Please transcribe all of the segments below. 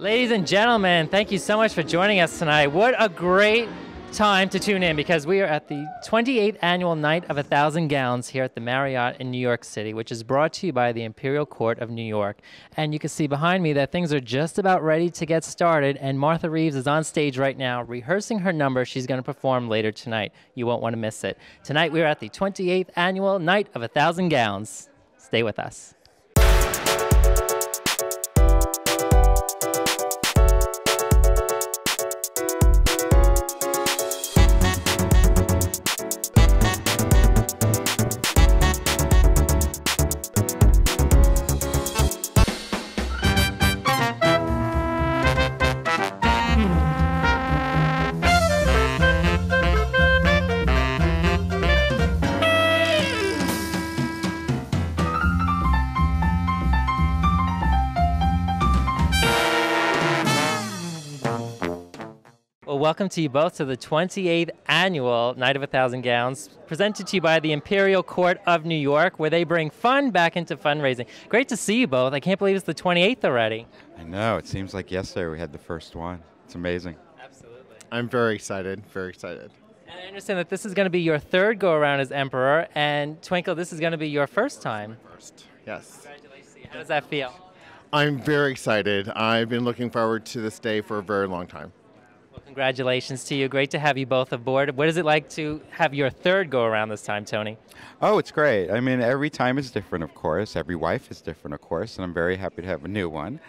Ladies and gentlemen, thank you so much for joining us tonight. What a great time to tune in because we are at the 28th annual Night of 1,000 Gowns here at the Marriott in New York City, which is brought to you by the Imperial Court of New York. And you can see behind me that things are just about ready to get started, and Martha Reeves is on stage right now rehearsing her number she's going to perform later tonight. You won't want to miss it. Tonight we are at the 28th annual Night of 1,000 Gowns. Stay with us. Well, welcome to you both to the 28th annual Night of 1,000 Gowns, presented to you by the Imperial Court of New York, where they bring fun back into fundraising. Great to see you both. I can't believe it's the 28th already. I know. It seems like yesterday we had the first one. It's amazing. Absolutely. I'm very excited, very excited. And I understand that this is going to be your third go-around as Emperor, and Twinkle, this is going to be your first time. First, yes. Congratulations. How does that feel? I'm very excited. I've been looking forward to this day for a very long time. Well, congratulations to you. Great to have you both aboard. What is it like to have your third go-around this time, Tony? Oh, it's great. I mean, every time is different, of course. Every wife is different, of course, and I'm very happy to have a new one.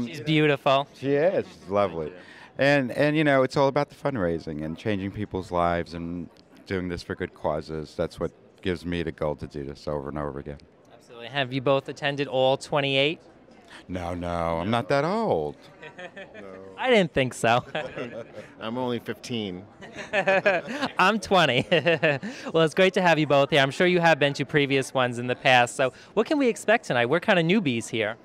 She's beautiful. She is. She's lovely. And you know, it's all about the fundraising and changing people's lives and doing this for good causes. That's what gives me the goal to do this over and over again. Absolutely. Have you both attended all 28? No, I'm not that old. I didn't think so. I'm only 15. I'm 20. Well, it's great to have you both here. I'm sure you have been to previous ones in the past. So what can we expect tonight? We're kind of newbies here.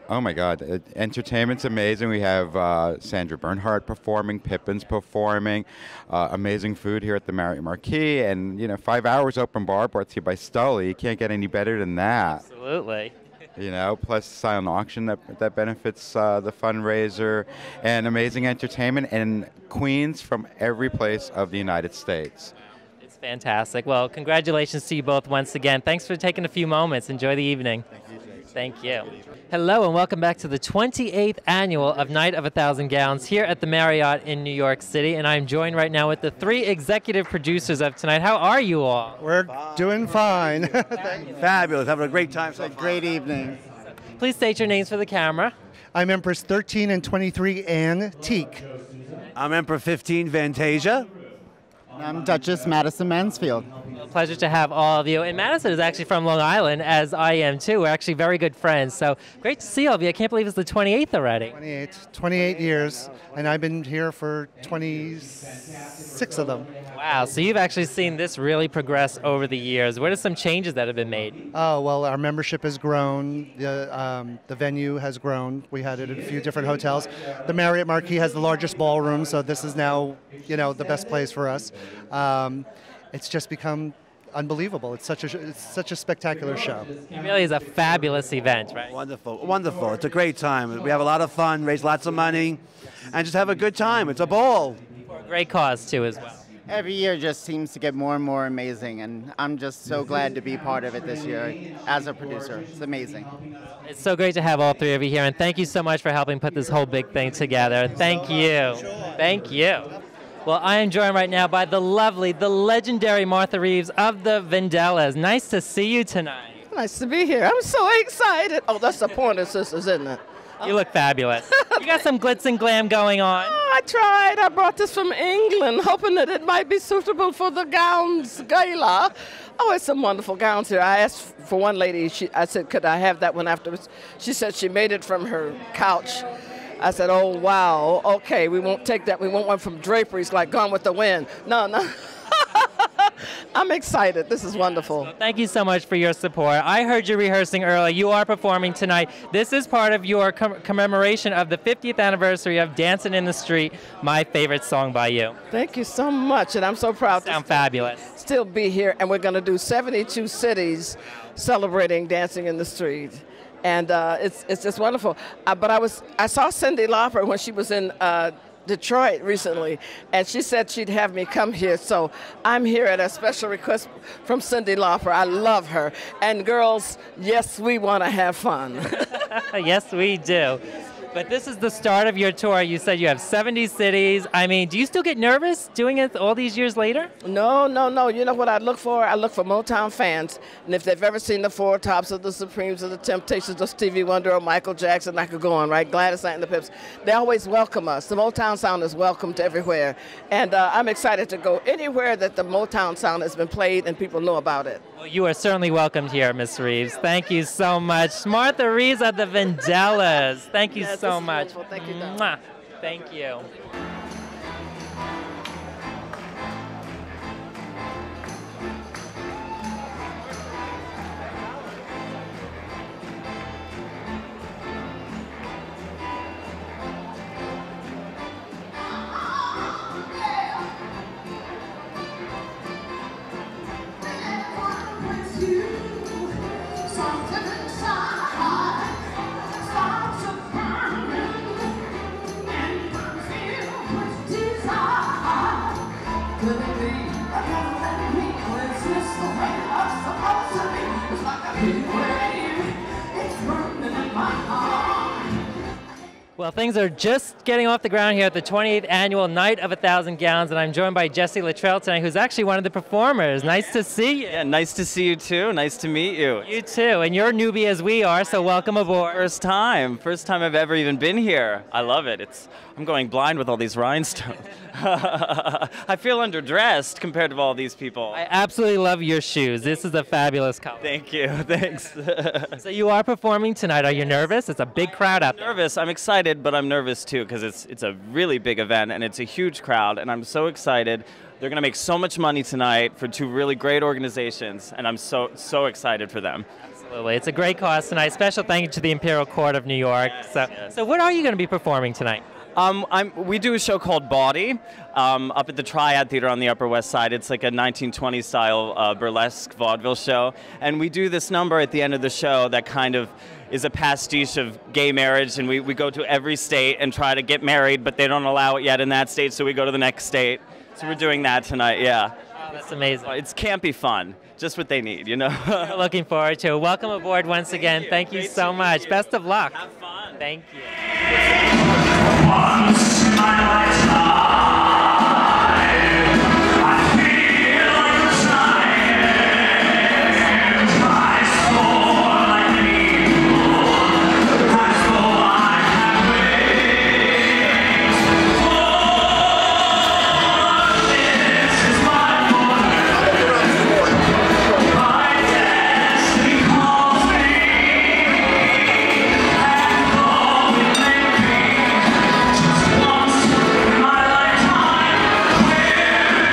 Oh my God, entertainment's amazing. We have Sandra Bernhard performing, Pippin's performing, amazing food here at the Marriott Marquis, and you know, 5 hours open bar brought to you by Stoli. You can't get any better than that. Absolutely. You know, plus silent auction that benefits the fundraiser, and amazing entertainment, and queens from every place of the United States. It's fantastic. Well, congratulations to you both once again. Thanks for taking a few moments. Enjoy the evening. Thank you. Thank you. Hello and welcome back to the 28th annual of Night of 1,000 Gowns here at the Marriott in New York City, and I'm joined right now with the three executive producers of tonight. How are you all? We're doing fine. Fabulous. Having a great time. It's a great evening. Please state your names for the camera. I'm Empress 13 and 23 Antique. I'm Emperor 15 Fantasia. I'm Duchess Madison Mansfield. Well, pleasure to have all of you. And Madison is actually from Long Island, as I am too. We're actually very good friends. So great to see all of you. I can't believe it's the 28th already. 28 years, and I've been here for 26 of them. Wow, so you've actually seen this really progress over the years. What are some changes that have been made? Oh, well, our membership has grown. The venue has grown. We had it at a few different hotels. The Marriott Marquis has the largest ballroom, so this is now, you know, the best place for us. It's just become unbelievable. It's such a spectacular show. It really is a fabulous event, right? Wonderful. Wonderful. It's a great time. We have a lot of fun, raise lots of money, and just have a good time. It's a ball. For a great cause, too, as well. Every year just seems to get more and more amazing, and I'm just so glad to be part of it this year as a producer. It's amazing. It's so great to have all three of you here, and thank you so much for helping put this whole big thing together. Thank you. Thank you. Well, I am joined right now by the lovely, the legendary Martha Reeves of the Vandellas. Nice to see you tonight. Nice to be here. I'm so excited. Oh, that's the Pointer Sisters, isn't it? You look fabulous. You got some glitz and glam going on. Oh, I tried. I brought this from England, hoping that it might be suitable for the gowns gala. Oh, it's some wonderful gowns here. I asked for one lady. I said, could I have that one afterwards? She said she made it from her couch. I said, oh, wow, okay, we won't take that. We want one from Draperies, like Gone with the Wind. No. I'm excited. This is wonderful. Well, thank you so much for your support. I heard you rehearsing early. You are performing tonight. This is part of your commemoration of the 50th anniversary of Dancing in the Street, my favorite song by you. Thank you so much, and I'm so proud to fabulous. Still be here, and we're going to do 72 cities celebrating Dancing in the Street. and it's just wonderful. But I saw Cyndi Lauper when she was in Detroit recently, and she said she'd have me come here, so I'm here at a special request from Cyndi Lauper. I love her. And girls, yes, we want to have fun. Yes, we do. But this is the start of your tour. You said you have 70 cities. I mean, do you still get nervous doing it all these years later? No. You know what I look for? I look for Motown fans. And if they've ever seen the Four Tops or the Supremes or the Temptations or Stevie Wonder or Michael Jackson, I could go on, right? Gladys Knight and the Pips. They always welcome us. The Motown sound is welcomed everywhere. And I'm excited to go anywhere that the Motown sound has been played and people know about it. Well, you are certainly welcomed here, Miss Reeves. Thank you so much. Martha Reeves of the Vandellas. Thank you so much. Thank you, Don. Mwah. Thank you. Well, things are just getting off the ground here at the 28th Annual Night of 1,000 Gowns, and I'm joined by Jesse Luttrell tonight, who's actually one of the performers. Nice to see you. Yeah, nice to see you too. Nice to meet you. You too, and you're a newbie as we are, so welcome aboard. First time I've ever even been here. I love it. I'm going blind with all these rhinestones. I feel underdressed compared to all these people. I absolutely love your shoes. This is a fabulous color. Thank you. Thanks. So you are performing tonight. Are you nervous? It's a big crowd out there. Nervous. I'm excited, but I'm nervous too because it's a really big event and it's a huge crowd, and I'm so excited. They're going to make so much money tonight for two really great organizations, and I'm so excited for them. Absolutely. It's a great cause tonight. Special thank you to the Imperial Court of New York. Yes. So what are you going to be performing tonight? We do a show called Bawdy up at the Triad Theater on the Upper West Side. It's like a 1920s style burlesque vaudeville show. And we do this number at the end of the show that kind of is a pastiche of gay marriage. And we go to every state and try to get married, but they don't allow it yet in that state, so we go to the next state. So we're doing that tonight, yeah. Oh, that's amazing. It's campy fun. Just what they need, you know? Looking forward to it. Welcome aboard once again. Thank you so much. Best of luck. Have fun. Thank you. Once in my lifetime, I feel like a giant. I soar like an eagle, as though I had wings. For this is my fortune. My destiny calls me, and though it may be just once in my lifetime, we're gonna do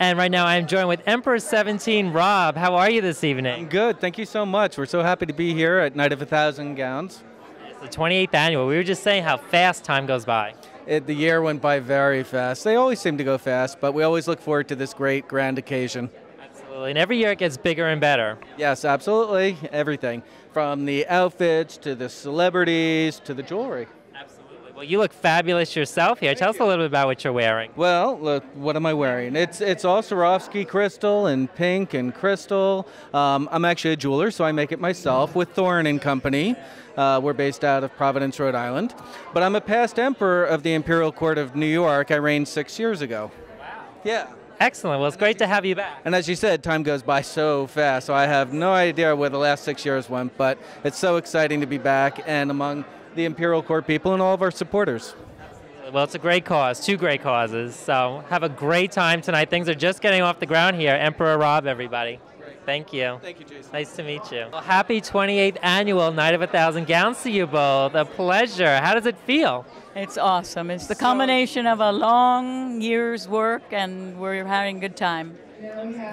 And right now I'm joined with Emperor 17, Rob. How are you this evening? I'm good. Thank you so much. We're so happy to be here at Night of 1,000 Gowns. It's the 28th annual. We were just saying how fast time goes by. The year went by very fast. They always seem to go fast, but we always look forward to this great grand occasion. Absolutely. And every year it gets bigger and better. Yes, absolutely. Everything. From the outfits to the celebrities to the jewelry. Absolutely. Well, you look fabulous yourself here. Tell us a little bit about what you're wearing. Well, look, what am I wearing? It's all Swarovski crystal and pink and crystal. I'm actually a jeweler, so I make it myself with Thorne & Company. We're based out of Providence, Rhode Island. But I'm a past emperor of the Imperial Court of New York. I reigned 6 years ago. Wow. Yeah. Excellent. Well, it's great to have you back. And as you said, time goes by so fast, so I have no idea where the last 6 years went, but it's so exciting to be back and among the Imperial Court people and all of our supporters. Absolutely. Well, it's a great cause, two great causes. So have a great time tonight. Things are just getting off the ground here. Emperor Rob, everybody. Thank you. Thank you, Jason. Nice to meet you. Well, happy 28th Annual Night of 1,000 Gowns to you both. A pleasure. How does it feel? It's awesome. It's the culmination of a long year's work, and we're having a good time.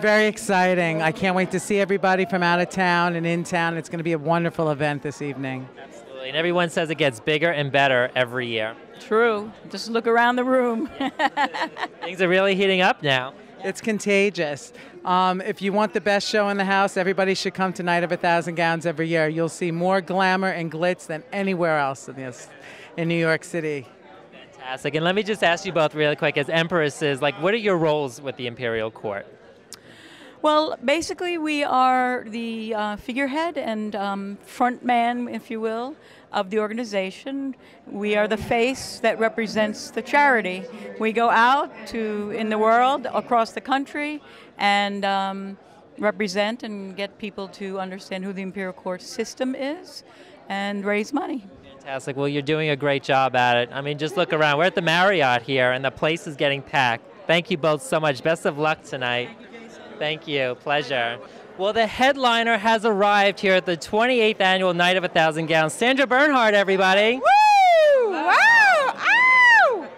Very exciting. I can't wait to see everybody from out of town and in town. It's going to be a wonderful event this evening. Absolutely. And everyone says it gets bigger and better every year. True. Just look around the room. Things are really heating up now. It's contagious. If you want the best show in the house, everybody should come to Night of 1,000 Gowns every year. You'll see more glamour and glitz than anywhere else in New York City. Fantastic. And let me just ask you both really quick, as empresses, like, what are your roles with the Imperial Court? Well, basically, we are the figurehead and front man, if you will, of the organization. We are the face that represents the charity. We go out in the world, across the country, and represent and get people to understand who the Imperial Court system is and raise money. Fantastic. Well, you're doing a great job at it. I mean, just look around. We're at the Marriott here, and the place is getting packed. Thank you both so much. Best of luck tonight. Thank you. Pleasure. Well, the headliner has arrived here at the 28th Annual Night of 1,000 Gowns. Sandra Bernhard, everybody. Woo! Wow! Ow!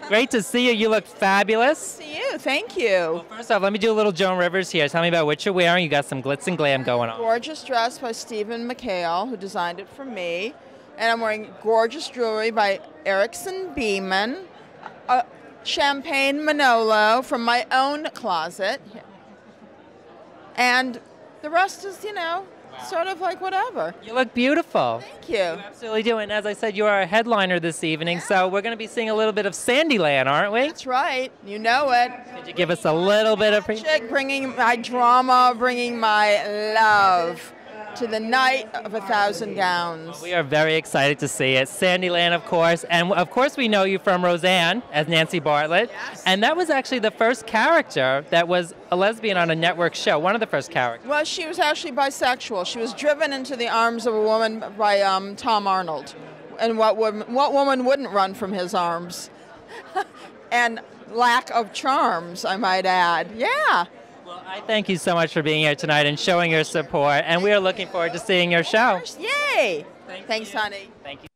Great to see you. You look fabulous. See you. Thank you. Well, first off, let me do a little Joan Rivers here. Tell me about what you're wearing. You got some glitz and glam going on. Gorgeous dress by Stephen McHale, who designed it for me. And I'm wearing gorgeous jewelry by Erickson Beeman. Champagne Manolo from my own closet. And the rest is, sort of like whatever. You look beautiful. Thank you. You absolutely do. And as I said, you are a headliner this evening, so we're going to be seeing a little bit of Sandyland, aren't we? That's right. You know it. Could you give us a little bit of... Bringing my drama, bringing my love to the Night of 1,000 Gowns. We are very excited to see it. Sandyland, of course. And of course we know you from Roseanne as Nancy Bartlett. Yes. And that was actually the first character that was a lesbian on a network show. One of the first characters. Well, she was actually bisexual. She was driven into the arms of a woman by Tom Arnold. And what woman wouldn't run from his arms? And lack of charms, I might add. Yeah. Well, I thank you so much for being here tonight and showing your support. And we are looking forward to seeing your show. Yay. Thanks, honey. Thank you.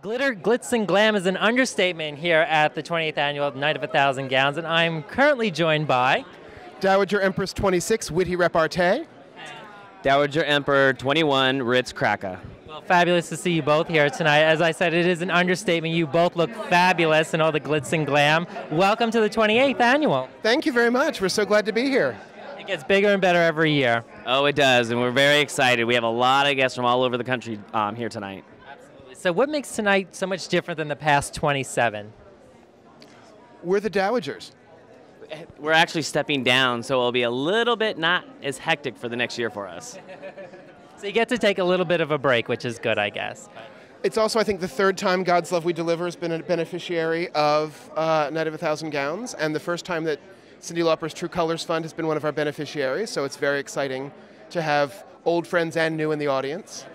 Glitter, glitz, and glam is an understatement here at the 28th Annual Night of 1,000 Gowns, and I'm currently joined by... Dowager Empress 26, witty repartee. Dowager Emperor 21, Ritz Cracker. Well, fabulous to see you both here tonight. As I said, it is an understatement. You both look fabulous in all the glitz and glam. Welcome to the 28th Annual. Thank you very much. We're so glad to be here. It gets bigger and better every year. Oh, it does, and we're very excited. We have a lot of guests from all over the country here tonight. Absolutely. So what makes tonight so much different than the past 27? We're the Dowagers. We're actually stepping down, so it'll be a little bit not as hectic for the next year for us. So you get to take a little bit of a break, which is good, I guess. It's also, I think, the third time God's Love We Deliver has been a beneficiary of Night of 1,000 Gowns, and the first time that Cyndi Lauper's True Colors Fund has been one of our beneficiaries, so it's very exciting to have old friends and new in the audience.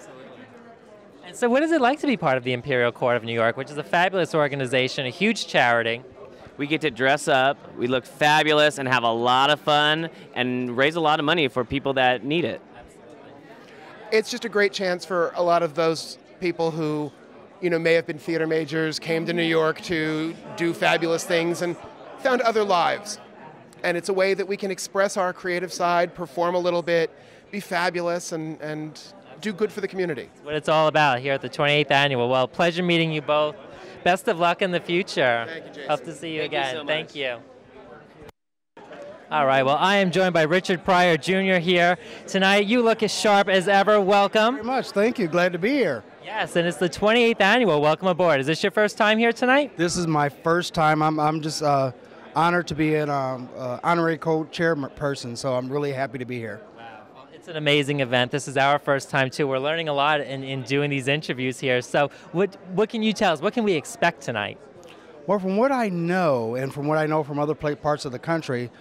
And so what is it like to be part of the Imperial Court of New York, which is a fabulous organization, a huge charity? We get to dress up, we look fabulous, and have a lot of fun, and raise a lot of money for people that need it. It's just a great chance for a lot of those people who, may have been theater majors, came to New York to do fabulous things, and found other lives. And it's a way that we can express our creative side, perform a little bit, be fabulous, and do good for the community. That's what it's all about here at the 28th Annual. Well, pleasure meeting you both. Best of luck in the future. Thank you, Jason. Hope to see you Thank you again. so much. Thank you. All right, well, I am joined by Richard Pryor Jr. here tonight. You look as sharp as ever. Welcome. Very much. Thank you. Glad to be here. Yes, and it's the 28th Annual. Welcome aboard. Is this your first time here tonight? This is my first time. I'm just honored to be an honorary co-chairperson, so I'm really happy to be here. It's an amazing event. This is our first time, too. We're learning a lot in doing these interviews here. So what can you tell us? What can we expect tonight? Well, from what I know, and from what I know from other parts of the country,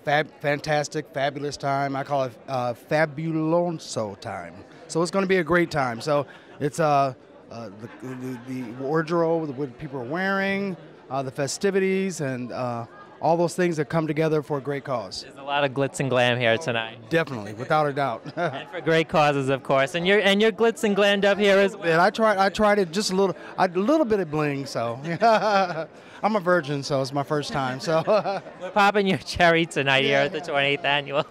fantastic, fabulous time. I call it fabuloso time. So it's going to be a great time. So it's the wardrobe, what people are wearing, the festivities, and all those things that come together for a great cause. There's a lot of glitz and glam here tonight. Definitely, without a doubt. And for great causes, of course. And you're glitz and glammed up here as well. And I tried it just a little bit of bling. So I'm a virgin, so it's my first time. So we're popping your cherry tonight here at the 28th annual.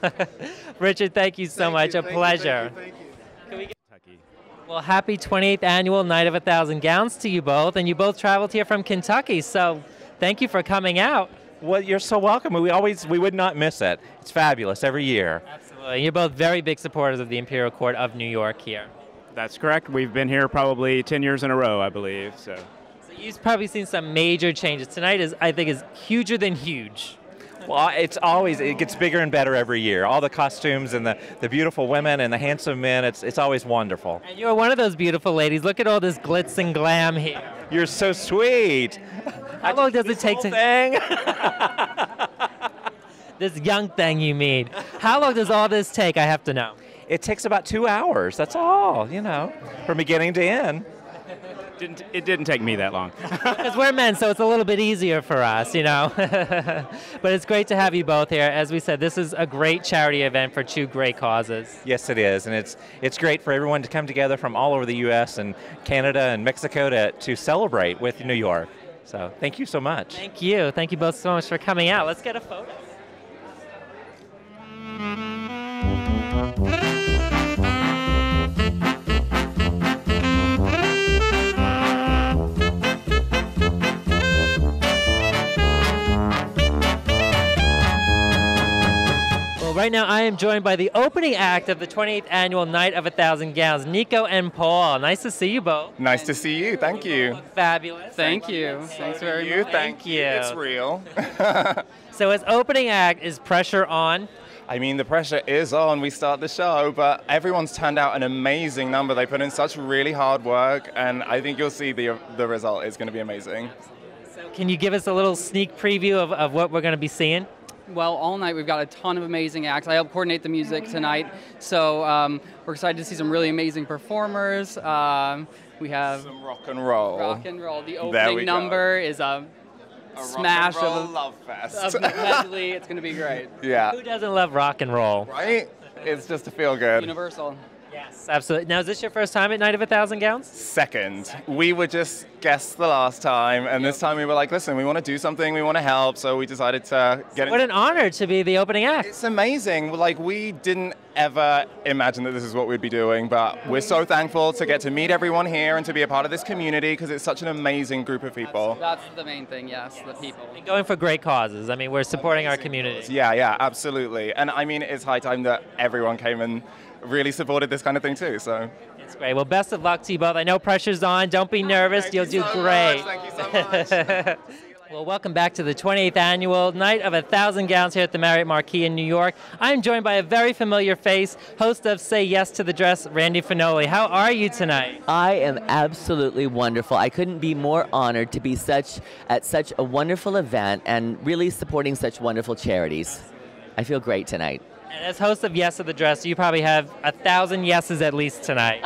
Richard, thank you so much. A pleasure. Thank you. Can we get Well, happy 28th annual Night of 1,000 Gowns to you both, and you both traveled here from Kentucky, so thank you for coming out. Well, you're so welcome. We would not miss it. It's fabulous every year. Absolutely. You're both very big supporters of the Imperial Court of New York here. That's correct. We've been here probably 10 years in a row, I believe. So you've probably seen some major changes. Tonight I think is huger than huge. Well, it gets bigger and better every year. All the costumes and the beautiful women and the handsome men, it's always wonderful. And you're one of those beautiful ladies. Look at all this glitz and glam here. You're so sweet. How long does it take to... Thing? This young thing you mean. How long does all this take, I have to know? It takes about 2 hours, that's all, from beginning to end. It didn't take me that long. Because we're men, so it's a little bit easier for us, But it's great to have you both here. As we said, this is a great charity event for two great causes. Yes, it is, and it's great for everyone to come together from all over the U.S. and Canada and Mexico to celebrate with New York. So thank you so much. Thank you. Thank you both so much for coming out. Let's get a photo. Right now, I am joined by the opening act of the 28th annual Night of 1,000 Gowns, Nico and Paul. Nice to see you both. Nice to see you. Thank you. Fabulous. Thank you. Thanks very much. Thank you. It's real. So as opening act, is pressure on? I mean, the pressure is on. We start the show, but everyone's turned out an amazing number. They put in such really hard work, and I think you'll see the result is going to be amazing. So can you give us a little sneak preview of what we're going to be seeing? Well, all night we've got a ton of amazing acts. I help coordinate the music tonight, so we're excited to see some really amazing performers. We have some rock and roll. Rock and roll. The opening number is a smash rock and roll of love fest. Of the medley. It's going to be great. Yeah. Who doesn't love rock and roll? Right? It's just to feel good. Universal. Yes, absolutely. Now, is this your first time at Night of 1,000 Gowns? Second. We were just guests the last time, and this time we were like, listen, we want to do something, we want to help, so we decided to get What an honor to be the opening act. It's amazing. Like, we didn't ever imagine that this is what we'd be doing, but we're so thankful to get to meet everyone here and to be a part of this community because it's such an amazing group of people. That's the main thing, yes, the people. And going for great causes. I mean, we're supporting our community. Yeah, absolutely. And I mean, it's high time that everyone came and really supported this kind of thing too, so. It's great. Well, best of luck to you both. I know pressure's on. Don't be nervous. You'll do great. Thank you so much. Well, welcome back to the 28th annual Night of 1,000 Gowns here at the Marriott Marquis in New York. I'm joined by a very familiar face, host of Say Yes to the Dress, Randy Fenoli. How are you tonight? I am absolutely wonderful. I couldn't be more honored to be at such a wonderful event and really supporting such wonderful charities. I feel great tonight. And as host of Yes to the Dress, you probably have 1,000 yeses at least tonight.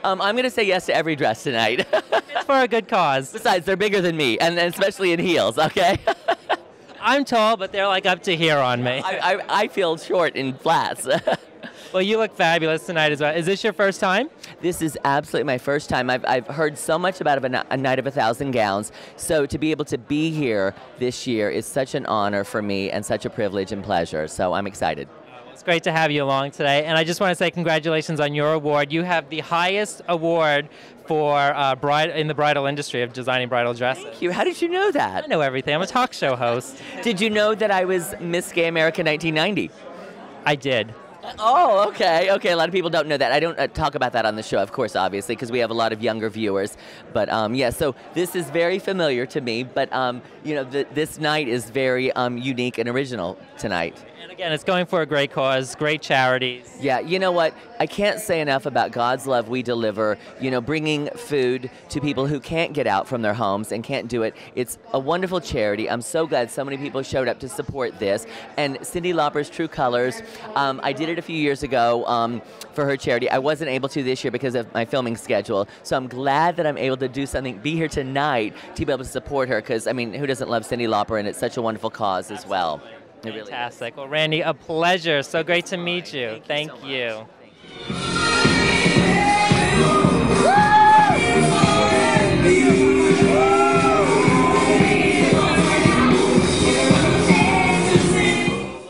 I'm going to say yes to every dress tonight. It's for a good cause. Besides, they're bigger than me, and especially in heels, okay? I'm tall, but they're like up to here on me. I feel short in flats. Well, you look fabulous tonight as well. Is this your first time? This is absolutely my first time. I've heard so much about a Night of 1,000 Gowns, so to be able to be here this year is such an honor for me and such a privilege and pleasure, so I'm excited. It's great to have you along today, and I just want to say congratulations on your award. You have the highest award for in the bridal industry of designing bridal dresses. Thank you. How did you know that? I know everything. I'm a talk show host. Did you know that I was Miss Gay America 1990? I did. Oh, okay. Okay, a lot of people don't know that. I don't talk about that on the show, of course, obviously, because we have a lot of younger viewers. But, yeah, so this is very familiar to me. But, you know, this night is very unique and original tonight. And again, it's going for a great cause, great charities. Yeah, you know what? I can't say enough about God's love we deliver, bringing food to people who can't get out from their homes and can't do it. It's a wonderful charity. I'm so glad so many people showed up to support this. And Cyndi Lauper's True Colors, I did it a few years ago for her charity. I wasn't able to this year because of my filming schedule. So I'm glad that I'm able to do something, be here tonight to be able to support her because, who doesn't love Cyndi Lauper? And it's such a wonderful cause as well. Fantastic. Well, Randy, a pleasure. So great to meet you. Thank you.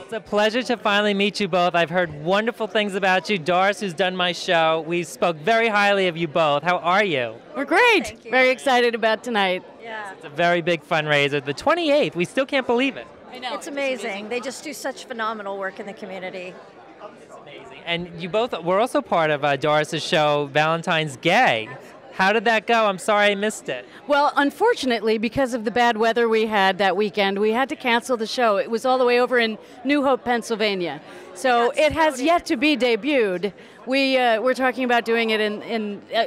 It's a pleasure to finally meet you both. I've heard wonderful things about you. Doris, who's done my show, we spoke very highly of you both. How are you? We're great. Very excited about tonight. Yeah. It's a very big fundraiser. The 28th. We still can't believe it. I know. It's amazing. They just do such phenomenal work in the community. It's amazing. And you both were also part of Doris's show, Valentine's Gay. How did that go? I'm sorry I missed it. Well, unfortunately, because of the bad weather we had that weekend, we had to cancel the show. It was all the way over in New Hope, Pennsylvania. So it has yet to be debuted. We're talking about doing it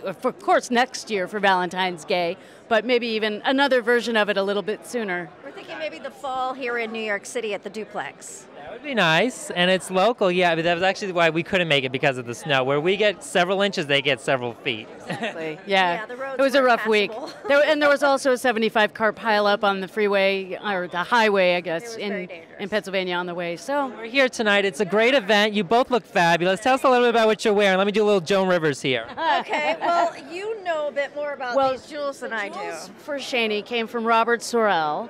of course, next year for Valentine's Gay, but maybe even another version of it a little bit sooner. We're thinking maybe the fall here in New York City at the Duplex. That would be nice, and it's local, yeah, but that was actually why we couldn't make it because of the snow. Where we get several inches, they get several feet. Exactly, yeah. The roads it was a rough impassable. week. There was also a 75-car pileup on the freeway, or the highway, I guess, in Pennsylvania on the way. So we're here tonight. It's a great event. You both look fabulous. Tell us a little bit about what you're wearing. Let me do a little Joan Rivers here. Okay, well, you know a bit more about these jewels than I do. For Shaney came from Robert Sorrell.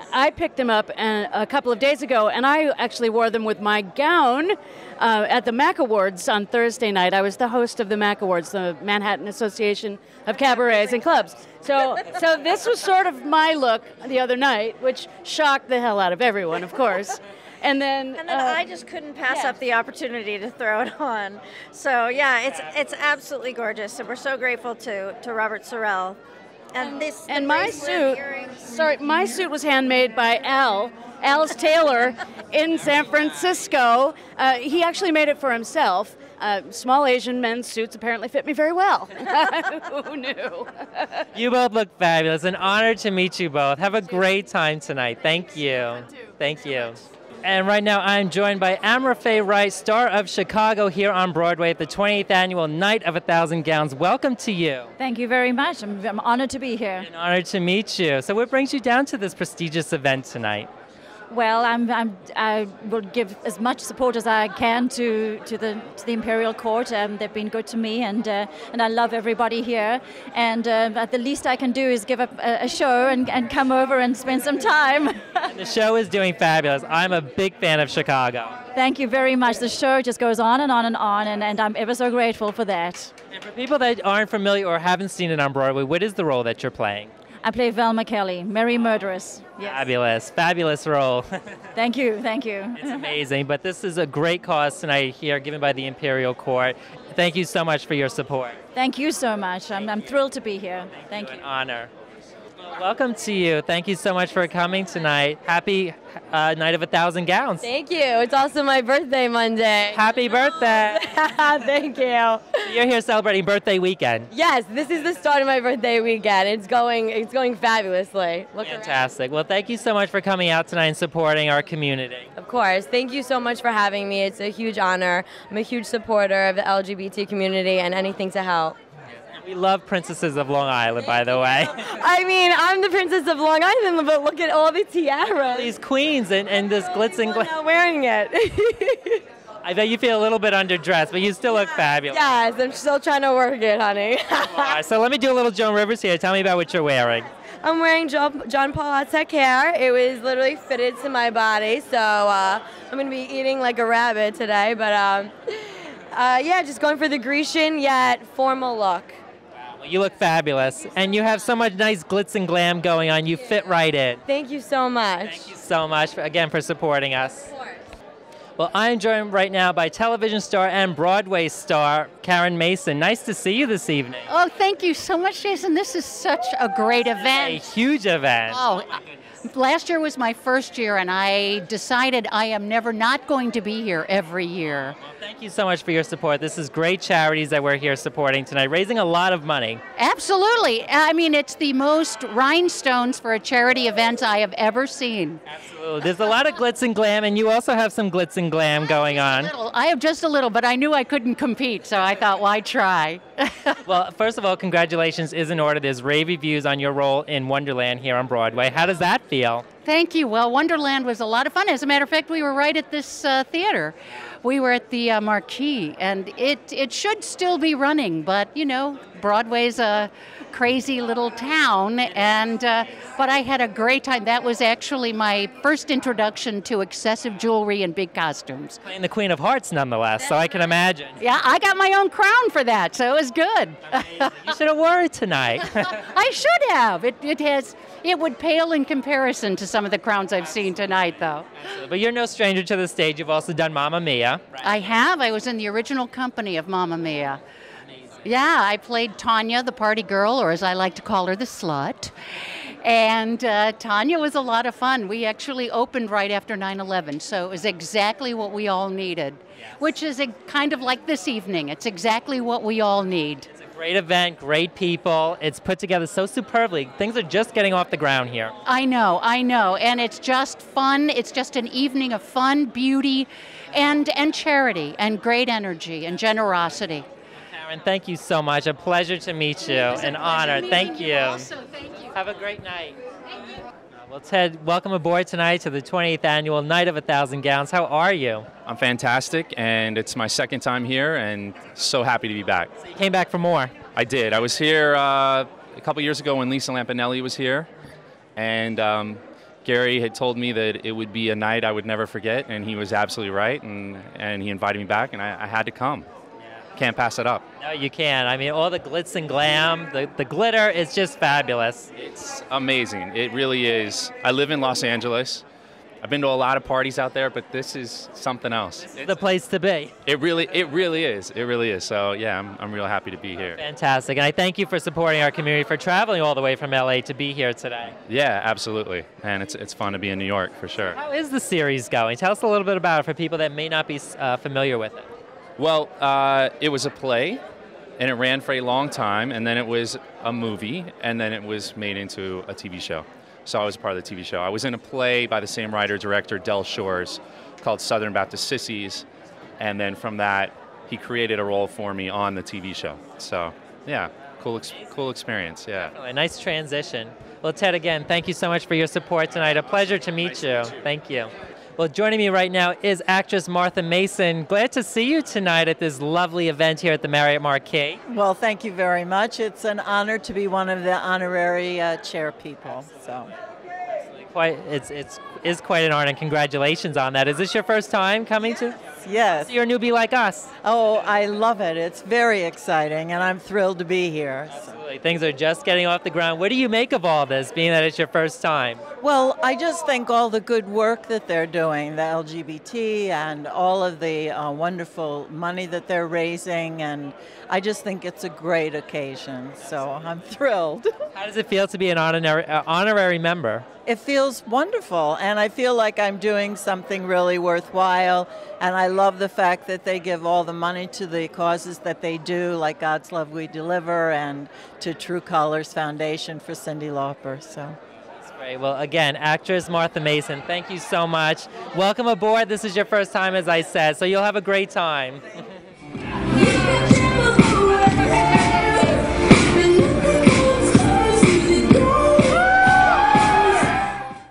I picked them up a couple of days ago, and I actually wore them with my gown at the MAC Awards on Thursday night. I was the host of the MAC Awards, the Manhattan Association of Cabarets and Clubs. So this was sort of my look the other night, which shocked the hell out of everyone, of course. And then I just couldn't pass up the opportunity to throw it on. So yeah, it's absolutely gorgeous, and we're so grateful to Robert Sorrell. And my suit was handmade by Al's Tailor in San Francisco. He actually made it for himself. Small Asian men's suits apparently fit me very well. Who knew? You both look fabulous. An honor to meet you both. Have a great time tonight. Thank you. Thank you. And right now I'm joined by Amra Faye Wright, star of Chicago, here on Broadway at the 28th Annual Night of 1,000 Gowns. Welcome to you. Thank you very much. I'm honored to be here. An honor to meet you. So what brings you down to this prestigious event tonight? Well, I will give as much support as I can to the Imperial Court. They've been good to me, and I love everybody here. And the least I can do is give up a show and come over and spend some time. And the show is doing fabulous. I'm a big fan of Chicago. Thank you very much. The show just goes on and on and on, and I'm ever so grateful for that. And for people that aren't familiar or haven't seen it on Broadway, what is the role that you're playing? I play Velma Kelly, Mary Murderess. Yes. Fabulous, fabulous role. Thank you, thank you. It's amazing, but this is a great cause tonight here given by the Imperial Court. Thank you so much for your support. Thank you so much. I'm thrilled to be here. Thank you. An honor. Welcome to you. Thank you so much for coming tonight. Happy Night of 1,000 Gowns. Thank you. It's also my birthday Monday. Happy birthday. Thank you. You're here celebrating birthday weekend. Yes, this is the start of my birthday weekend. It's going fabulously. Fantastic. Well, thank you so much for coming out tonight and supporting our community. Of course. Thank you so much for having me. It's a huge honor. I'm a huge supporter of the LGBT community and anything to help. We love Princesses of Long Island, by the way. I mean, I'm the Princess of Long Island, but look at all the tiaras. These queens and this glitz and glam. I'm not wearing it. I bet you feel a little bit underdressed, but you still look fabulous. Yes, I'm still trying to work it, honey. So let me do a little Joan Rivers here. Tell me about what you're wearing. I'm wearing John Paul Aztec hair. It was literally fitted to my body, so I'm going to be eating like a rabbit today. But yeah, just going for the Grecian yet formal look. You look fabulous, and you have so much nice glitz and glam going on. You fit right in. Thank you so much. Thank you so much, again, for supporting us. Well, I'm joined right now by television star and Broadway star Karen Mason. Nice to see you this evening. Oh, thank you so much, Jason. This is such a great event. A huge event. Oh, last year was my first year, and I decided I am never not going to be here every year. Thank you so much for your support. This is great charities that we're here supporting tonight, raising a lot of money. Absolutely. I mean, it's the most rhinestones for a charity event I have ever seen. Absolutely. There's a lot of glitz and glam, and you also have some glitz and glam going on. I have just a little, but I knew I couldn't compete, so I thought, why try? Well, first of all, congratulations is in order. There's rave reviews on your role in Wonderland here on Broadway. How does that feel? Thank you. Well, Wonderland was a lot of fun. As a matter of fact, we were right at this theater. We were at the Marquee, and it should still be running, but, you know, Broadway's a crazy little town, and but I had a great time. That was actually my first introduction to excessive jewelry and big costumes. Playing the Queen of Hearts, nonetheless, so I can imagine. Yeah, I got my own crown for that, so it was good. You should have worn it tonight. I should have. It would pale in comparison to some of the crowns I've seen tonight, though. But you're no stranger to the stage. You've also done Mamma Mia. I have. I was in the original company of Mamma Mia. Yeah, I played Tanya, the party girl, or as I like to call her, the slut. And Tanya was a lot of fun. We actually opened right after 9/11, so it was exactly what we all needed, which is kind of like this evening. It's exactly what we all need. Great event, great people. It's put together so superbly. Things are just getting off the ground here. I know. And it's just fun. It's just an evening of fun, beauty, and charity, and great energy and generosity. Karen, thank you so much. A pleasure to meet you. An honor. Thank you. Thank you. Have a great night. Well, Ted, welcome aboard tonight to the 28th annual Night of 1,000 Gowns. How are you? I'm fantastic, and it's my second time here, and so happy to be back. So you came back for more? I did. I was here a couple years ago when Lisa Lampanelli was here, and Gary had told me that it would be a night I would never forget, and he was absolutely right, and he invited me back, and I had to come. Can't pass it up. No, you can't. I mean, all the glitz and glam, the glitter is just fabulous. It's amazing. It really is. I live in Los Angeles. I've been to a lot of parties out there, but this is something else. This is the place to be. It really is. It really is. So yeah, I'm real happy to be here. Fantastic. And I thank you for supporting our community, for traveling all the way from LA to be here today. Yeah, absolutely. And it's fun to be in New York for sure. How is the series going? Tell us a little bit about it for people that may not be familiar with it. Well, it was a play, and it ran for a long time, and then it was a movie, and then it was made into a TV show. So I was part of the TV show. I was in a play by the same writer-director, Del Shores, called Southern Baptist Sissies, and then from that, he created a role for me on the TV show. So, yeah, cool experience, yeah. Definitely. Nice transition. Well, Ted, again, thank you so much for your support tonight. A pleasure to meet you. Thank you. Well, joining me right now is actress Martha Mason. Glad to see you tonight at this lovely event here at the Marriott Marquis. Well, thank you very much. It's an honor to be one of the honorary chair people. So, it's quite an honor, and congratulations on that. Is this your first time coming to? Yes. You're a newbie like us. Oh, I love it. It's very exciting, and I'm thrilled to be here. Absolutely. Things are just getting off the ground. What do you make of all this, being that it's your first time? Well, I just think all the good work that they're doing, the LGBT and all of the wonderful money that they're raising, and I just think it's a great occasion, so I'm thrilled. How does it feel to be an honorary member? It feels wonderful, and I feel like I'm doing something really worthwhile, and I love the fact that they give all the money to the causes that they do, like God's Love We Deliver, and to True Colors Foundation for Cyndi Lauper. So. That's great. Well, again, actress Martha Mason, thank you so much. Welcome aboard. This is your first time, as I said, so you'll have a great time.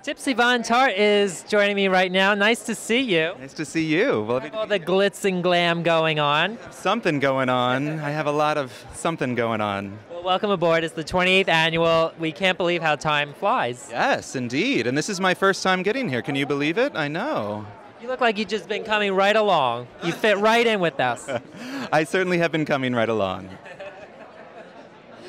Tipsy Von Tart is joining me right now. Nice to see you. Nice to see you. Well, all the glitz and glam going on. Something going on. I have a lot of something going on. Well, welcome aboard. It's the 28th annual. We can't believe how time flies. Yes, indeed. And this is my first time getting here. Can you believe it? I know. You look like you've just been coming right along. You fit right in with us. I certainly have been coming right along.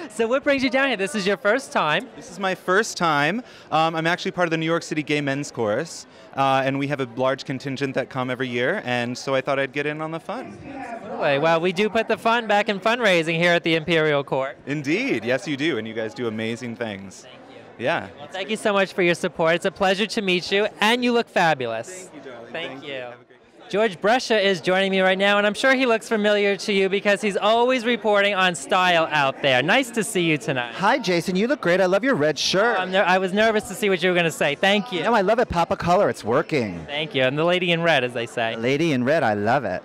So what brings you down here? This is your first time. This is my first time. I'm actually part of the New York City Gay Men's Chorus, and we have a large contingent that come every year, and so I thought I'd get in on the fun. Absolutely. Well, we do put the fun back in fundraising here at the Imperial Court. Indeed. Yes, you do, and you guys do amazing things. Yeah. Well, thank you so much for your support. It's a pleasure to meet you, and you look fabulous. Thank you, darling. Thank you. George Brescia is joining me right now, and I'm sure he looks familiar to you because he's always reporting on style out there. Nice to see you tonight. Hi, Jason. You look great. I love your red shirt. I was nervous to see what you were going to say. Thank you. No, I love it. Pop a color. It's working. Thank you. And the lady in red, as they say. Lady in red. I love it.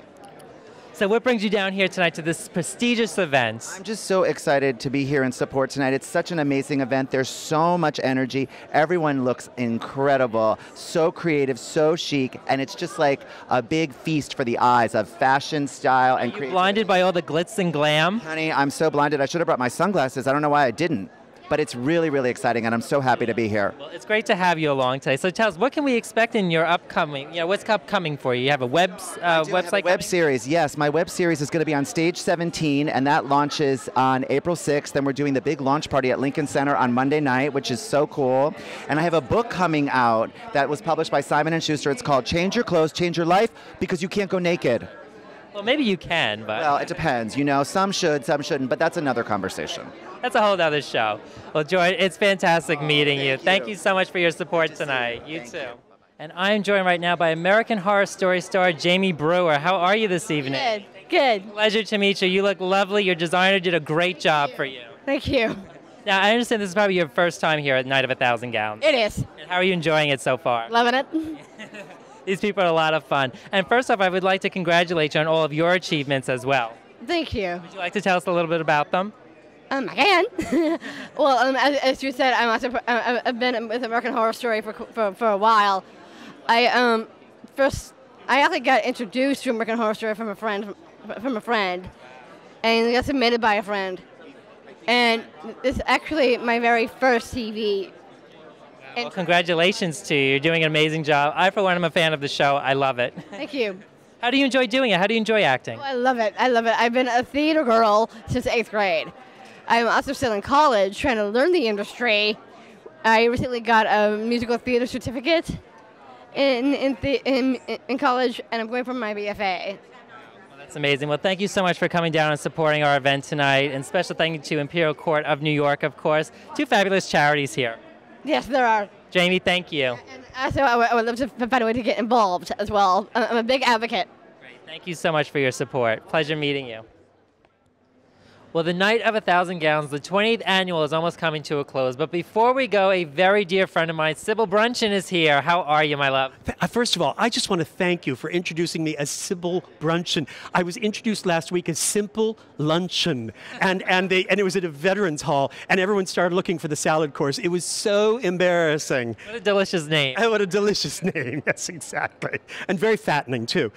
So what brings you down here tonight to this prestigious event? I'm just so excited to be here and support tonight. It's such an amazing event. There's so much energy. Everyone looks incredible, so creative, so chic, and it's just like a big feast for the eyes of fashion, style, and creativity. Blinded by all the glitz and glam? Honey, I'm so blinded. I should have brought my sunglasses. I don't know why I didn't. But it's really, really exciting, and I'm so happy to be here. Well, it's great to have you along today. So tell us, what can we expect in your upcoming, what's upcoming for you? You have a website? Have a web series, yes. My web series is going to be on Stage 17, and that launches on April 6th. Then we're doing the big launch party at Lincoln Center on Monday night, which is so cool. And I have a book coming out that was published by Simon & Schuster. It's called Change Your Clothes, Change Your Life, because you can't go naked. Well, maybe you can, but... Well, it depends. You know, some should, some shouldn't, but that's another conversation. That's a whole other show. Well, George, it's fantastic meeting you. Thank you so much for your support tonight. You too. And I am joined right now by American Horror Story star Jamie Brewer. How are you this evening? Good. Good. Pleasure to meet you. You look lovely. Your designer did a great job for you. Thank you. Now, I understand this is probably your first time here at Night of 1,000 Gowns. It is. And how are you enjoying it so far? Loving it. These people are a lot of fun. And first off, I would like to congratulate you on all of your achievements as well. Thank you. Would you like to tell us a little bit about them? I can. Well, as you said, I've been with American Horror Story for a while. I actually got introduced to American Horror Story from a friend, and got submitted by a friend. And this is actually my very first TV. Well, congratulations to you. You're doing an amazing job. I, for one, am a fan of the show. I love it. Thank you. How do you enjoy doing it? How do you enjoy acting? Oh, I love it. I love it. I've been a theater girl since 8th grade. I'm also still in college trying to learn the industry. I recently got a musical theater certificate in college, and I'm going for my BFA. Well, that's amazing. Well, thank you so much for coming down and supporting our event tonight. And special thank you to Imperial Court of New York, of course. Two fabulous charities here. Yes, there are. Jamie, thank you. And also, I would love to find a way to get involved as well. I'm a big advocate. Great. Thank you so much for your support. Pleasure meeting you. Well, the Night of 1,000 Gowns, the 28th annual, is almost coming to a close. But before we go, a very dear friend of mine, Sybil Bruncheon, is here. How are you, my love? First of all, I just want to thank you for introducing me as Sybil Bruncheon. I was introduced last week as Simple Luncheon, and it was at a veterans hall, and everyone started looking for the salad course. It was so embarrassing. What a delicious name. What a delicious name. Yes, exactly. And very fattening, too.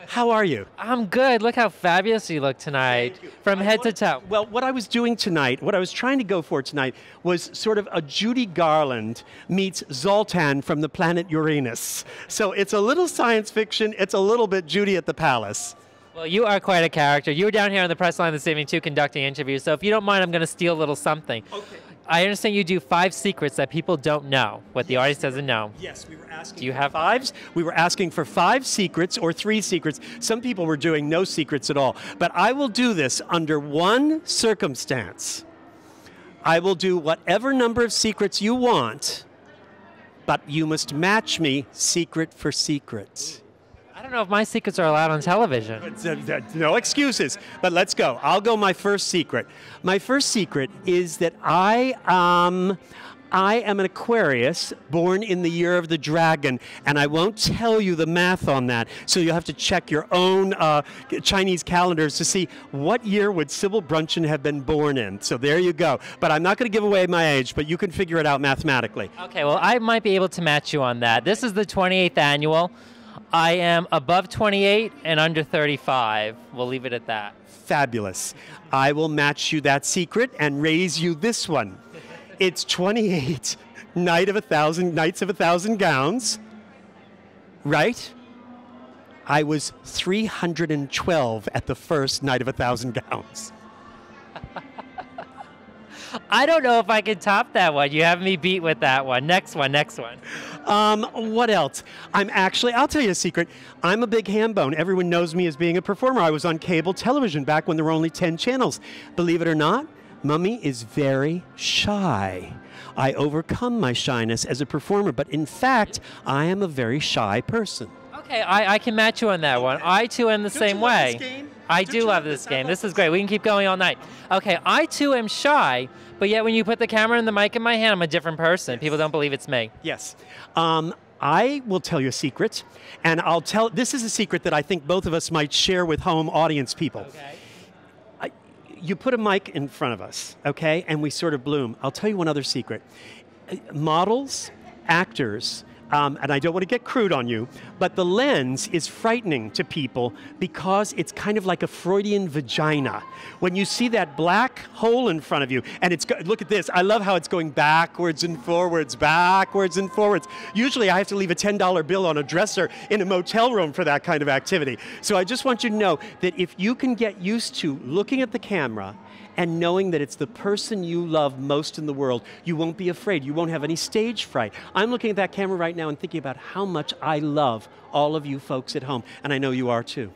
How are you? I'm good. Look how fabulous you look tonight, from head to toe. Well, what I was doing tonight, what I was trying to go for tonight, was sort of a Judy Garland meets Zoltan from the planet Uranus. So it's a little science fiction, it's a little bit Judy at the Palace. Well, you are quite a character. You were down here on the press line this evening, too, conducting interviews. So if you don't mind, I'm going to steal a little something. Okay. I understand you do 5 secrets that people don't know, what the audience doesn't know. Yes, we were asking. Do you have 5s? We were asking for 5 secrets or 3 secrets. Some people were doing no secrets at all. But I will do this under one circumstance. I will do whatever number of secrets you want, but you must match me secret for secret. I don't know if my secrets are allowed on television. No excuses, but let's go. I'll go my first secret. My first secret is that I am an Aquarius born in the year of the dragon, and I won't tell you the math on that, so you'll have to check your own Chinese calendars to see what year would Sybil Bruncheon have been born in. So there you go. But I'm not going to give away my age, but you can figure it out mathematically. Okay, well, I might be able to match you on that. This is the 28th annual. I am above 28 and under 35. We'll leave it at that. Fabulous. I will match you that secret and raise you this one. It's 28 Nights of 1,000 Gowns, right? I was 312 at the first Night of 1,000 Gowns. I don't know if I can top that one. You have me beat with that one. Next one. What else? I'll tell you a secret. I'm a big ham bone. Everyone knows me as being a performer. I was on cable television back when there were only 10 channels. Believe it or not, Mummy is very shy. I overcome my shyness as a performer, but in fact, I am a very shy person. Okay, I can match you on that one. I too am the same way. I do love this game. This is great. We can keep going all night. Okay, I too am shy, but yet when you put the camera and the mic in my hand, I'm a different person. People don't believe it's me. Yes. I will tell you a secret, and this is a secret that I think both of us might share with home audience people. Okay. You put a mic in front of us, okay, and we sort of bloom. I'll tell you one other secret. Models, actors, and I don't want to get crude on you, but the lens is frightening to people because it's kind of like a Freudian vagina. When you see that black hole in front of you, and look at this, I love how it's going backwards and forwards, backwards and forwards. Usually I have to leave a $10 bill on a dresser in a motel room for that kind of activity. So I just want you to know that if you can get used to looking at the camera and knowing that it's the person you love most in the world, you won't be afraid. You won't have any stage fright. I'm looking at that camera right now and thinking about how much I love all of you folks at home, and I know you are too.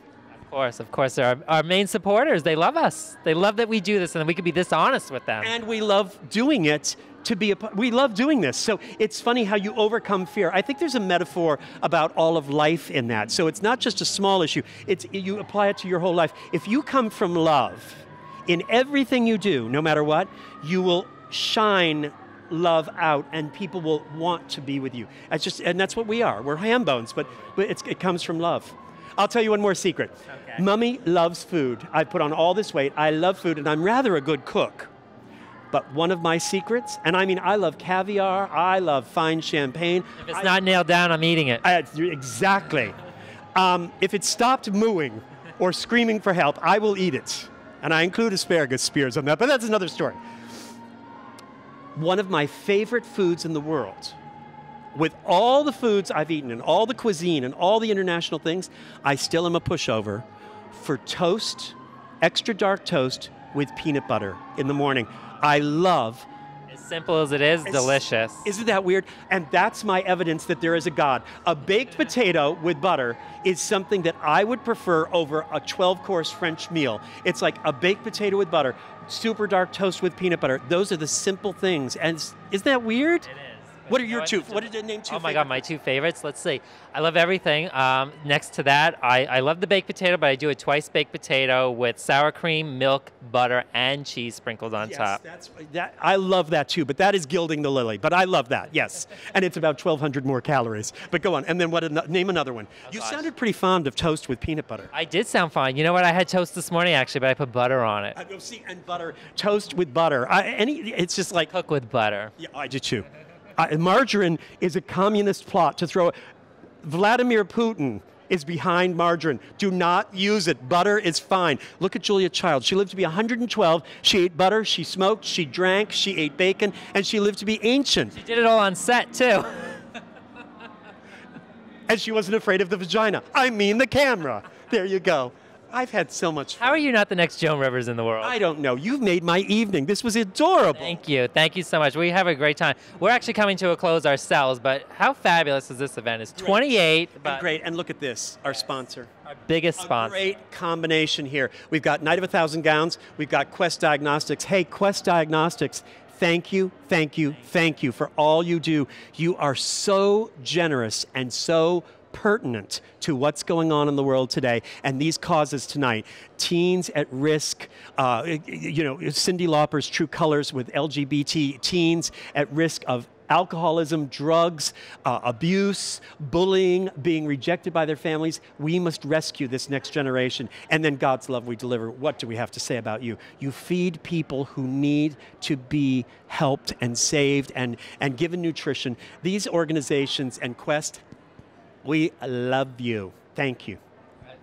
Of course, they're our main supporters. They love us. They love that we do this and that we can be this honest with them. And we love doing it we love doing this. So it's funny how you overcome fear. I think there's a metaphor about all of life in that. So it's not just a small issue. You apply it to your whole life. If you come from love, in everything you do, no matter what, you will shine love out and people will want to be with you. And that's what we are. We're ham bones, but it comes from love. I'll tell you one more secret. Okay. Mummy loves food. I've put on all this weight. I love food, and I'm rather a good cook. But one of my secrets, and I mean, I love caviar, I love fine champagne. If it's not nailed down, I'm eating it. Exactly. If it stopped mooing or screaming for help, I will eat it. And I include asparagus spears on that, but that's another story. One of my favorite foods in the world, with all the foods I've eaten and all the cuisine and all the international things, I still am a pushover for toast, extra dark toast with peanut butter in the morning. I love. As simple as it is, delicious. Isn't that weird? And that's my evidence that there is a God. A baked potato with butter is something that I would prefer over a 12-course French meal. It's like a baked potato with butter, super dark toast with peanut butter. Those are the simple things. And isn't that weird? It is. What are your two? What did you name two? Oh my God, my two favorites. Let's see. I love everything. Next to that, I love the baked potato, but I do a twice baked potato with sour cream, milk, butter, and cheese sprinkled on top. I love that too, but that is gilding the lily. But I love that, yes. And it's about 1,200 more calories. But go on. And then name another one. You sounded pretty fond of toast with peanut butter. I did sound fine. You know what? I had toast this morning actually, but I put butter on it. And butter, toast with butter. It's just like cook with butter. Yeah, I do too. Margarine is a communist plot to throw. Vladimir Putin is behind margarine. Do not use it. Butter is fine. Look at Julia Child. She lived to be 112. She ate butter, she smoked, she drank, she ate bacon, and she lived to be ancient. She did it all on set, too. And she wasn't afraid of the vagina. I mean the camera. There you go. I've had so much fun. How are you not the next Joan Rivers in the world? I don't know. You've made my evening. This was adorable. Thank you. Thank you so much. We have a great time. We're actually coming to a close ourselves, but how fabulous is this event? It's 28. But great. And look at this, our sponsor. Our biggest sponsor. Great combination here. We've got Night of 1,000 Gowns. We've got Quest Diagnostics. Hey, Quest Diagnostics, thank you, thank you, thank you for all you do. You are so generous and so pertinent to what's going on in the world today and these causes tonight. Teens at risk, Cyndi Lauper's True Colors with LGBT teens at risk of alcoholism, drugs, abuse, bullying, being rejected by their families. We must rescue this next generation. And then God's love we deliver. What do we have to say about you? You feed people who need to be helped and saved and given nutrition. These organizations and Quest, we love you. Thank you.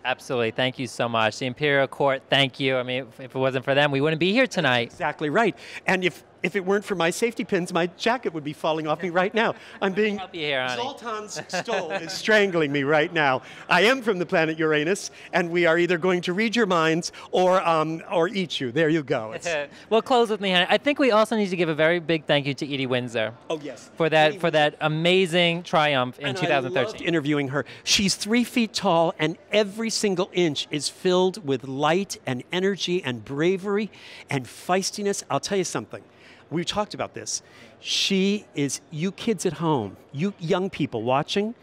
Absolutely. Thank you so much. The Imperial Court, thank you. I mean, if it wasn't for them, we wouldn't be here tonight. Exactly right. And if if it weren't for my safety pins, my jacket would be falling off me right now. I'm being... Help you here, honey. Zoltan's stole is strangling me right now. I am from the planet Uranus, and we are either going to read your minds or eat you. There you go. Well, close with me, honey. I think we also need to give a very big thank you to Edie Windsor. Oh, yes. For that amazing triumph in 2013. I loved interviewing her. She's 3 feet tall, and every single inch is filled with light and energy and bravery and feistiness. I'll tell you something. We talked about this. She is, you kids at home, you young people watching,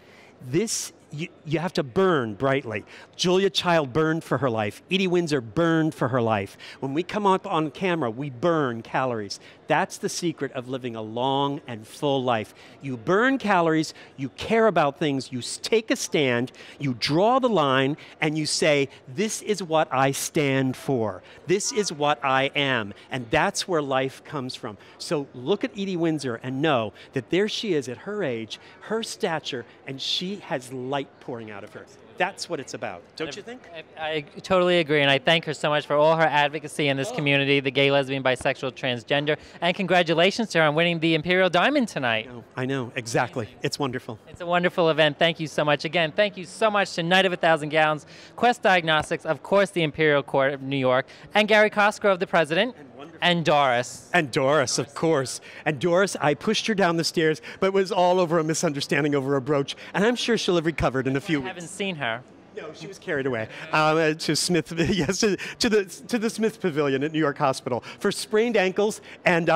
this, you have to burn brightly. Julia Child burned for her life. Edie Windsor burned for her life. When we come up on camera, we burn calories. That's the secret of living a long and full life. You burn calories, you care about things, you take a stand, you draw the line, and you say, this is what I stand for. This is what I am. And that's where life comes from. So look at Edie Windsor and know that there she is at her age, her stature, and she has light pouring out of her. That's what it's about, don't you think? I totally agree, and I thank her so much for all her advocacy in this community, the gay, lesbian, bisexual, transgender, and congratulations to her on winning the Imperial Diamond tonight. I know, exactly. It's wonderful. It's a wonderful event. Thank you so much. Again, thank you so much to Night of 1,000 Gowns, Quest Diagnostics, of course, the Imperial Court of New York, and Gary Cosgrove, the president, and Doris. And Doris, of course. And Doris, I pushed her down the stairs, but it was all over a misunderstanding over a brooch, and I'm sure she'll have recovered in a few weeks. I haven't seen her. No, she was carried away to Smith, yes, to the Smith Pavilion at New York Hospital for sprained ankles, and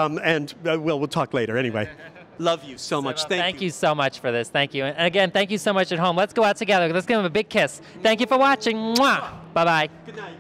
we'll talk later anyway. Love you so much. Thank you so much for this. Thank you. And again, thank you so much at home. Let's go out together. Let's give them a big kiss. Thank you for watching. Mwah. Bye-bye. Good night.